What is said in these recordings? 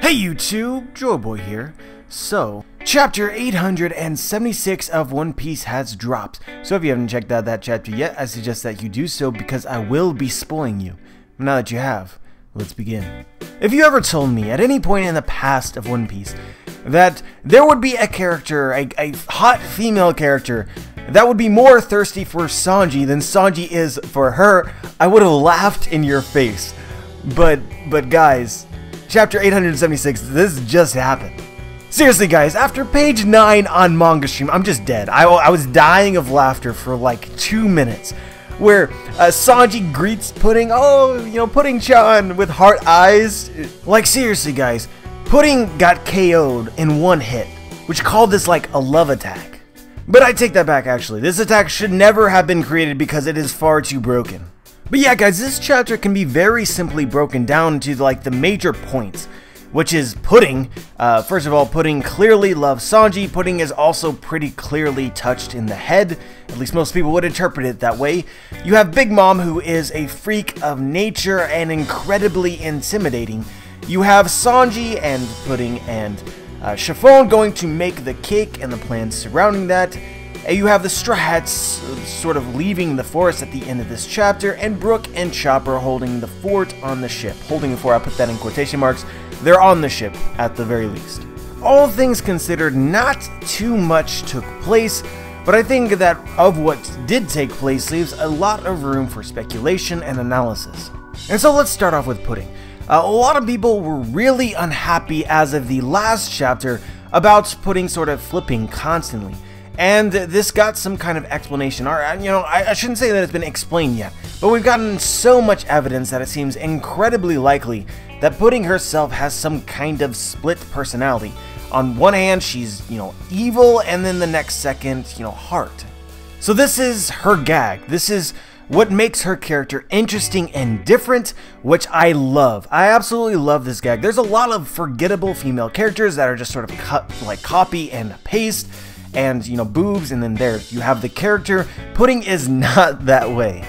Hey YouTube, Joyboy here. So, chapter 876 of One Piece has dropped. So if you haven't checked out that chapter yet, I suggest that you do so because I will be spoiling you. But now that you have, let's begin. If you ever told me at any point in the past of One Piece that there would be a character, a hot female character, that would be more thirsty for Sanji than Sanji is for her, I would have laughed in your face. But guys, Chapter 876, this just happened. Seriously guys, after page 9 on Manga Stream, I'm just dead. I was dying of laughter for like 2 minutes. Where Sanji greets Pudding, Pudding-chan with heart eyes. Like seriously guys, Pudding got KO'd in one hit, which called this like a love attack. But I take that back actually, this attack should never have been created because it is far too broken. But yeah guys, this chapter can be very simply broken down to like the major points, which is Pudding. First of all, Pudding clearly loves Sanji. Pudding is also pretty clearly touched in the head, at least most people would interpret it that way. You have Big Mom, who is a freak of nature and incredibly intimidating. You have Sanji and Pudding and Chiffon going to make the cake and the plans surrounding that. You have the Straw Hats sort of leaving the forest at the end of this chapter, and Brook and Chopper holding the fort on the ship. Holding the fort, I put that in quotation marks. They're on the ship, at the very least. All things considered, not too much took place, but I think that of what did take place leaves a lot of room for speculation and analysis. And so let's start off with Pudding. A lot of people were really unhappy as of the last chapter about Pudding sort of flipping constantly. And this got some kind of explanation, or I shouldn't say that it's been explained yet, but we've gotten so much evidence that it seems incredibly likely that Pudding herself has some kind of split personality. On one hand, she's, evil, and then the next second, heart. So this is her gag. This is what makes her character interesting and different, which I love. I absolutely love this gag. There's a lot of forgettable female characters that are just sort of cut like copy and paste, and boobs, and then there you have the character. Pudding is not that way.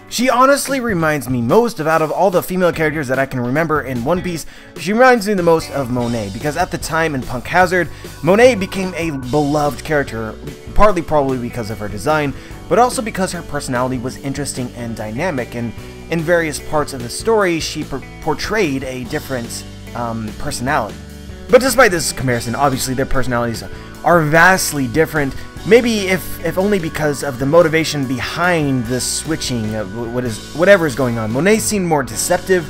She honestly reminds me most out of all the female characters that I can remember in One Piece. She reminds me the most of Monet, because at the time in Punk Hazard, Monet became a beloved character, partly probably because of her design, but also because her personality was interesting and dynamic, and in various parts of the story she portrayed a different personality. But despite this comparison, obviously their personalities are vastly different, maybe if only because of the motivation behind the switching of whatever is going on. Monet seemed more deceptive,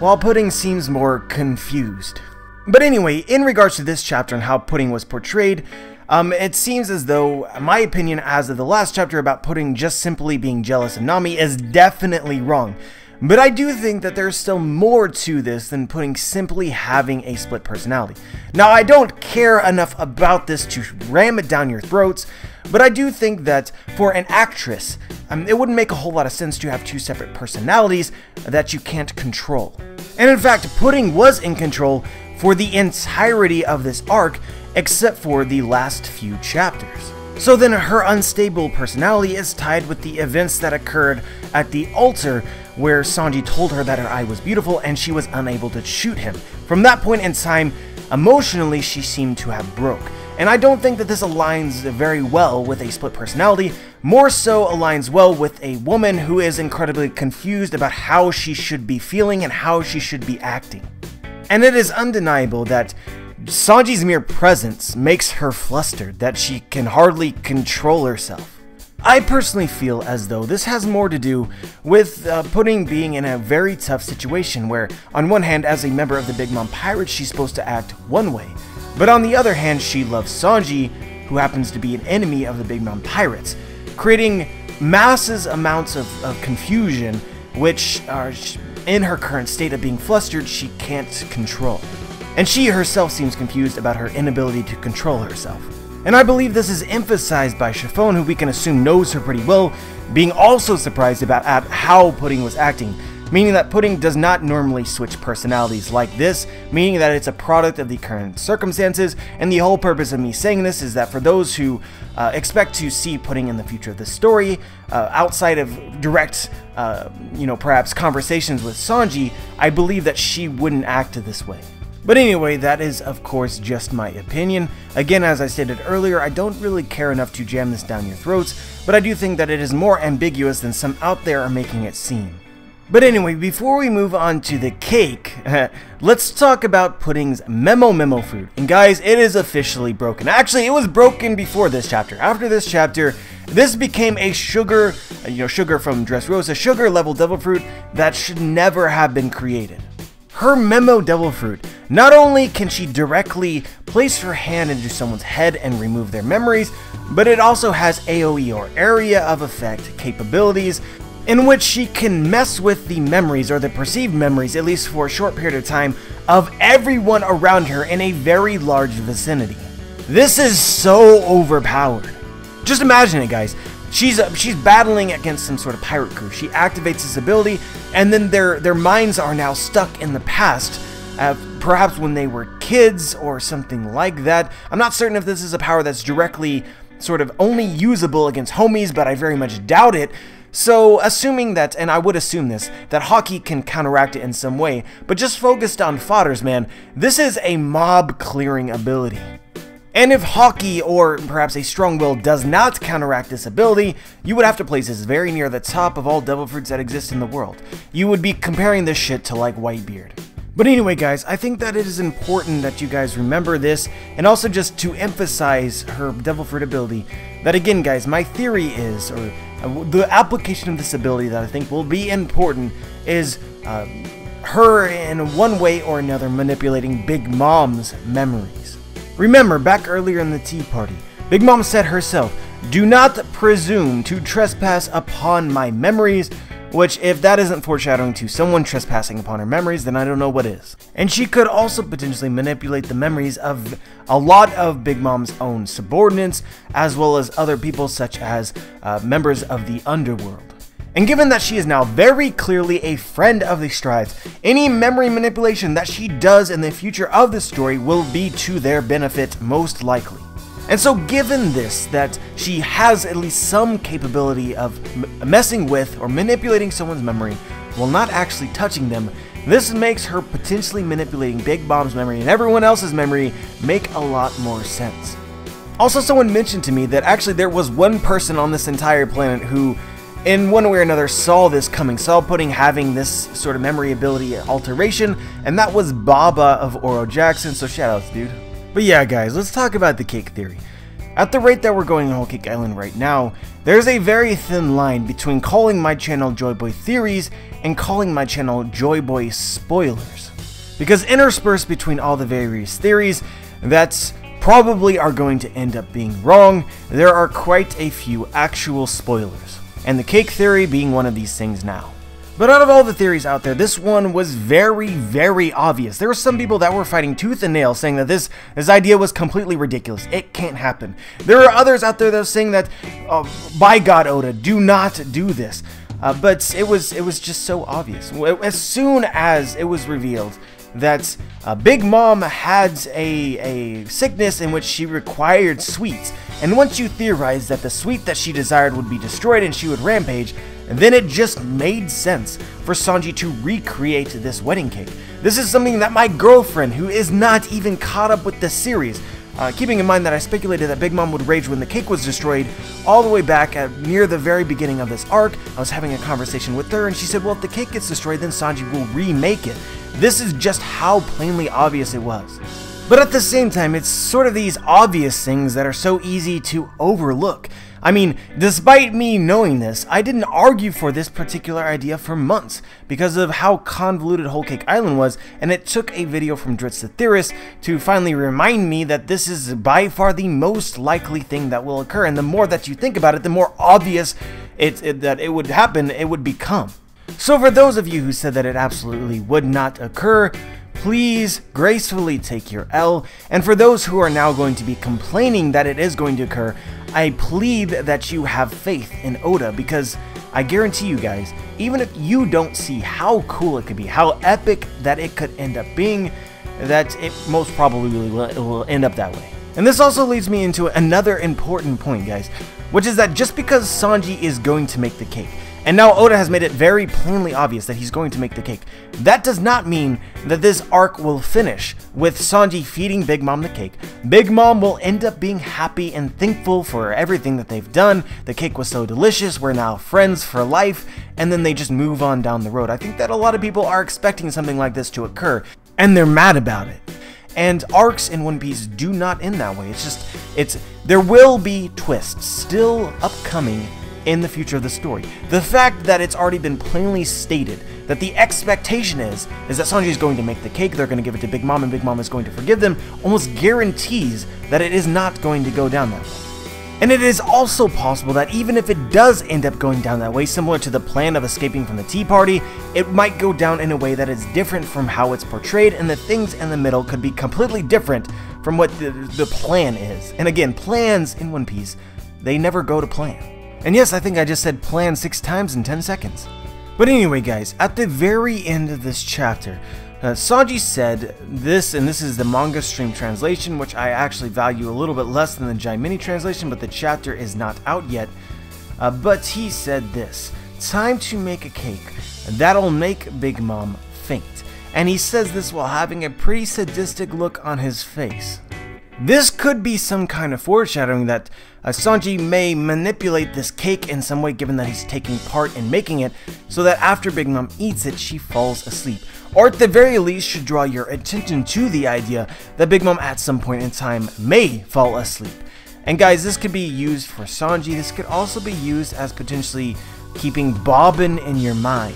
while Pudding seems more confused. But anyway, in regards to this chapter and how Pudding was portrayed, it seems as though my opinion as of the last chapter about Pudding just simply being jealous of Nami is definitely wrong. But I do think that there's still more to this than Pudding simply having a split personality. Now, I don't care enough about this to ram it down your throats, but I do think that for an actress, it wouldn't make a whole lot of sense to have two separate personalities that you can't control. And in fact, Pudding was in control for the entirety of this arc, except for the last few chapters. So then her unstable personality is tied with the events that occurred at the altar, where Sanji told her that her eye was beautiful and she was unable to shoot him. From that point in time, emotionally she seemed to have broke. And I don't think that this aligns very well with a split personality, more so aligns well with a woman who is incredibly confused about how she should be feeling and how she should be acting. And it is undeniable that Sanji's mere presence makes her flustered, that she can hardly control herself. I personally feel as though this has more to do with Pudding being in a very tough situation where, on one hand, as a member of the Big Mom Pirates, she's supposed to act one way, but on the other hand, she loves Sanji, who happens to be an enemy of the Big Mom Pirates, creating massive amounts of confusion, which are, in her current state of being flustered, she can't control. And she herself seems confused about her inability to control herself. And I believe this is emphasized by Chiffon, who we can assume knows her pretty well, being also surprised about how Pudding was acting, meaning that Pudding does not normally switch personalities like this, meaning that it's a product of the current circumstances. And the whole purpose of me saying this is that for those who expect to see Pudding in the future of the story, outside of direct, perhaps conversations with Sanji, I believe that she wouldn't act this way. But anyway, that is of course just my opinion. Again, as I stated earlier, I don't really care enough to jam this down your throats, but I do think that it is more ambiguous than some out there are making it seem. But anyway, before we move on to the cake, let's talk about Pudding's memo food. And guys, it is officially broken. Actually, it was broken before this chapter. After this chapter, this became a sugar from Dressrosa, sugar level devil fruit that should never have been created. Her Memo Devil Fruit, not only can she directly place her hand into someone's head and remove their memories, but it also has AoE or Area of Effect capabilities in which she can mess with the memories or the perceived memories, at least for a short period of time, of everyone around her in a very large vicinity. This is so overpowered. Just imagine it, guys. She's battling against some sort of pirate crew. She activates this ability, and then their minds are now stuck in the past, perhaps when they were kids or something like that. I'm not certain if this is a power that's directly sort of only usable against homies, but I very much doubt it. So, assuming that, and I would assume this, that Hockey can counteract it in some way, but just focused on fodders, man, this is a mob clearing ability. And if Hockey, or perhaps a Strong Will, does not counteract this ability, you would have to place this very near the top of all devil fruits that exist in the world. You would be comparing this shit to like Whitebeard. But anyway guys, I think that it is important that you guys remember this, and also just to emphasize her devil fruit ability, that again guys, my theory is, or the application of this ability that I think will be important, is her in one way or another manipulating Big Mom's memories. Remember, back earlier in the tea party, Big Mom said herself, "Do not presume to trespass upon my memories," which, if that isn't foreshadowing to someone trespassing upon her memories, then I don't know what is. And she could also potentially manipulate the memories of a lot of Big Mom's own subordinates, as well as other people such as members of the underworld. And given that she is now very clearly a friend of the Strides, any memory manipulation that she does in the future of the story will be to their benefit, most likely. And so given this, that she has at least some capability of messing with or manipulating someone's memory while not actually touching them, this makes her potentially manipulating Big Mom's memory and everyone else's memory make a lot more sense. Also, someone mentioned to me that actually there was one person on this entire planet who, in one way or another, saw this coming, saw Pudding having this sort of memory ability alteration, and that was Baba of Oro Jackson, so shoutouts, dude. But yeah, guys, let's talk about the cake theory. At the rate that we're going on Whole Cake Island right now, there's a very thin line between calling my channel Joyboy Theories and calling my channel Joyboy Spoilers. Because interspersed between all the various theories that probably are going to end up being wrong, there are quite a few actual spoilers. And the cake theory being one of these things now. But out of all the theories out there, this one was very, very obvious. There were some people that were fighting tooth and nail saying that this idea was completely ridiculous. It can't happen. There are others out there that are saying that, by God, Oda, do not do this. But it was just so obvious. As soon as it was revealed that Big Mom had a sickness in which she required sweets, and once you theorized that the sweet that she desired would be destroyed and she would rampage, then it just made sense for Sanji to recreate this wedding cake. This is something that my girlfriend, who is not even caught up with the series, keeping in mind that I speculated that Big Mom would rage when the cake was destroyed all the way back at near the very beginning of this arc, I was having a conversation with her and she said, well, if the cake gets destroyed, then Sanji will remake it. This is just how plainly obvious it was. But at the same time, it's sort of these obvious things that are so easy to overlook. I mean, despite me knowing this, I didn't argue for this particular idea for months because of how convoluted Whole Cake Island was, and it took a video from Dritz the Theorist to finally remind me that this is by far the most likely thing that will occur, and the more that you think about it, the more obvious that it would happen, it would become. So for those of you who said that it absolutely would not occur, please gracefully take your L, and for those who are now going to be complaining that it is going to occur, I plead that you have faith in Oda, because I guarantee you guys, even if you don't see how cool it could be, how epic that it could end up being, that it most probably will end up that way. And this also leads me into another important point, guys, which is that just because Sanji is going to make the cake, And now Oda has made it very plainly obvious that he's going to make the cake. That does not mean that this arc will finish with Sanji feeding Big Mom the cake. Big Mom will end up being happy and thankful for everything that they've done. The cake was so delicious, we're now friends for life, and then they just move on down the road. I think that a lot of people are expecting something like this to occur, and they're mad about it. And arcs in One Piece do not end that way. There will be twists still upcoming in the future of the story. The fact that it's already been plainly stated that the expectation is that Sanji is going to make the cake, they're going to give it to Big Mom, and Big Mom is going to forgive them, almost guarantees that it is not going to go down that way. And it is also possible that even if it does end up going down that way, similar to the plan of escaping from the Tea Party, it might go down in a way that is different from how it's portrayed, and the things in the middle could be completely different from what the plan is. And again, plans in One Piece, they never go to plan. And yes, I think I just said plan 6 times in 10 seconds. But anyway guys, at the very end of this chapter, Sanji said this, and this is the manga stream translation, which I actually value a little bit less than the Jai Mini translation, but the chapter is not out yet. But he said this: "Time to make a cake that'll make Big Mom faint." And he says this while having a pretty sadistic look on his face. This could be some kind of foreshadowing that Sanji may manipulate this cake in some way, given that he's taking part in making it, so that after Big Mom eats it, she falls asleep. Or at the very least should draw your attention to the idea that Big Mom at some point in time may fall asleep. And guys, this could be used for Sanji. This could also be used as potentially keeping Bobbin in your mind.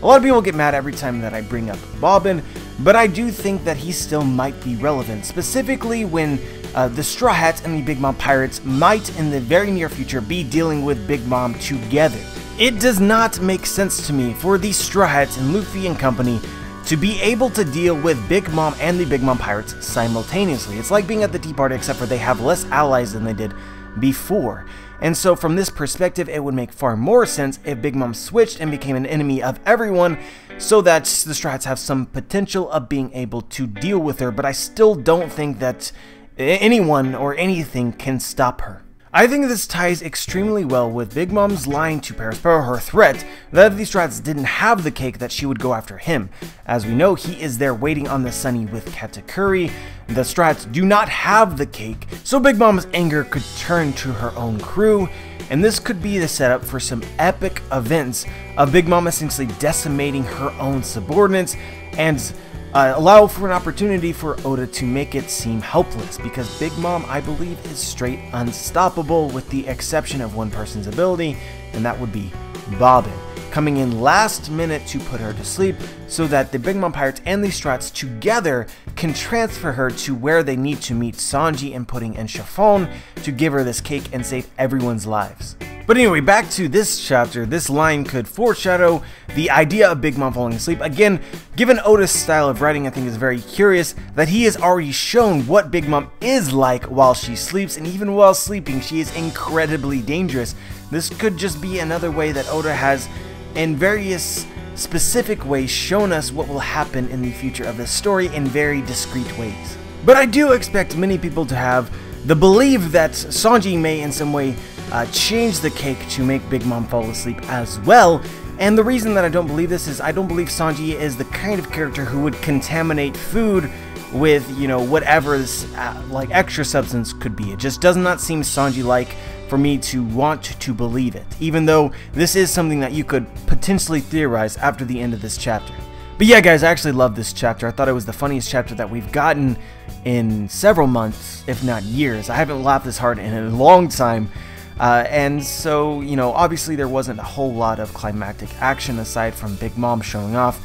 A lot of people get mad every time that I bring up Bobbin, but I do think that he still might be relevant, specifically when the Straw Hats and the Big Mom Pirates might in the very near future be dealing with Big Mom together. It does not make sense to me for the Straw Hats and Luffy and company to be able to deal with Big Mom and the Big Mom Pirates simultaneously. It's like being at the Tea Party, except for they have less allies than they did before. And so from this perspective, it would make far more sense if Big Mom switched and became an enemy of everyone, so that the Straw Hats have some potential of being able to deal with her, but I still don't think that anyone or anything can stop her. I think this ties extremely well with Big Mom's line to Perospero, her threat that if the Straw Hats didn't have the cake, that she would go after him. As we know, he is there waiting on the Sunny with Katakuri. The Straw Hats do not have the cake, so Big Mom's anger could turn to her own crew, and this could be the setup for some epic events of Big Mom essentially decimating her own subordinates, and allow for an opportunity for Oda to make it seem helpless, because Big Mom, I believe, is straight unstoppable with the exception of one person's ability, and that would be Bobbin, coming in last minute to put her to sleep so that the Big Mom Pirates and the Straw Hats together can transfer her to where they need to meet Sanji and putting in Chiffon to give her this cake and save everyone's lives. But anyway, back to this chapter, this line could foreshadow the idea of Big Mom falling asleep. Again, given Oda's style of writing, I think is very curious that he has already shown what Big Mom is like while she sleeps, and even while sleeping, she is incredibly dangerous. This could just be another way that Oda has, in various specific ways, shown us what will happen in the future of the story in very discreet ways. But I do expect many people to have the belief that Sanji may in some way change the cake to make Big Mom fall asleep as well. And the reason that I don't believe this is I don't believe Sanji is the kind of character who would contaminate food with, you know, whatever this like extra substance could be. It just does not seem Sanji-like for me to want to believe it, even though this is something that you could potentially theorize after the end of this chapter. But yeah guys, I actually love this chapter. I thought it was the funniest chapter that we've gotten in several months, if not years. I haven't laughed this hard in a long time. And so, you know, obviously there wasn't a whole lot of climactic action aside from Big Mom showing off,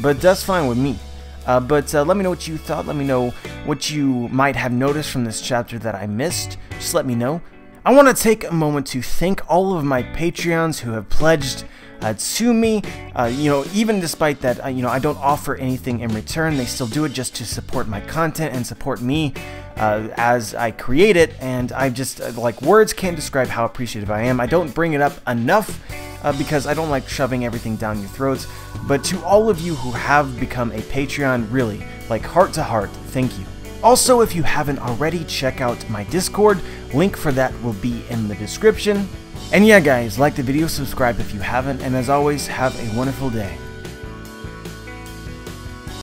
but that's fine with me. But let me know what you thought. Let me know what you might have noticed from this chapter that I missed. Just let me know. I want to take a moment to thank all of my Patreons who have pledged to me. You know, even despite that, you know, I don't offer anything in return, they still do it just to support my content and support me as I create it. And I just, like, words can't describe how appreciative I am. I don't bring it up enough because I don't like shoving everything down your throats. But to all of you who have become a Patreon, really, like, heart to heart, thank you. Also, if you haven't already, check out my Discord. Link for that will be in the description. And yeah guys, like the video, subscribe if you haven't, and as always, have a wonderful day.